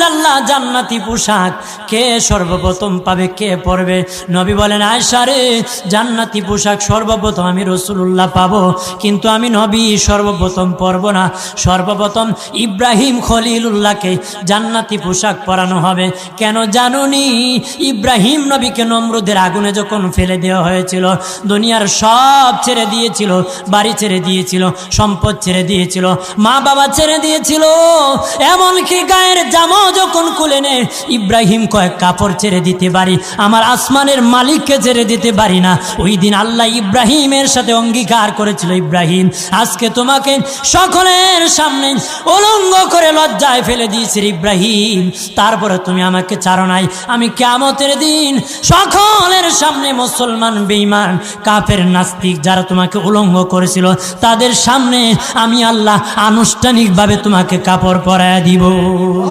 আল্লাহ জান্নাতি পোশাক কে সর্বপ্রথম পাবে, কে পরবে? নবী বলেন, আয়েশা রে, জান্নাতি পোশাক সর্বপ্রথম আমি রাসূলুল্লাহ পাবো, কিন্তু আমি নবী সর্বপ্রথম পরব না। সর্বপ্রথম ইব্রাহিম খলিলুল্লাহকে জান্নাতি পোশাক পরানো হবে। কেন জানুনি? ইব্রাহিম নবীকে নমরুদের আগুনে যখন ফেলে দেওয়া হয়েছিল, দুনিয়ার সব ছেড়ে দিয়েছিল, বাড়ি ছেড়ে দিয়েছিল, সম্পদ ছেড়ে দিয়েছিল, মা বাবা ছেড়ে দিয়েছিল, এমনকি গায়ের জামা যখন খুলে নেয়, ইব্রাহিম কয়েক কাপড় ছেড়ে দিতে পারি, আমার আসমানের মালিককে ছেড়ে দিতে পারি না। ওই দিন আল্লাহ ইব্রাহিমের সাথে অঙ্গীকার করেছিল, ইব্রাহিম আজকে তোমাকে সকলের সামনে উলঙ্গ করে লজ্জায় ফেলে দিয়েছি ইব্রাহিম, তারপরে তুমি আমাকে ছাড়ো নাই। আমি কিয়ামতের দিন সকলের সামনে মুসলমান, বেঈমান, কাফের, নাস্তিক যারা তোমাকে উলঙ্গ করেছিল, তাদের সামনে আমি আল্লাহ আনুষ্ঠানিকভাবে তোমাকে কাপড় পরায়া দিব।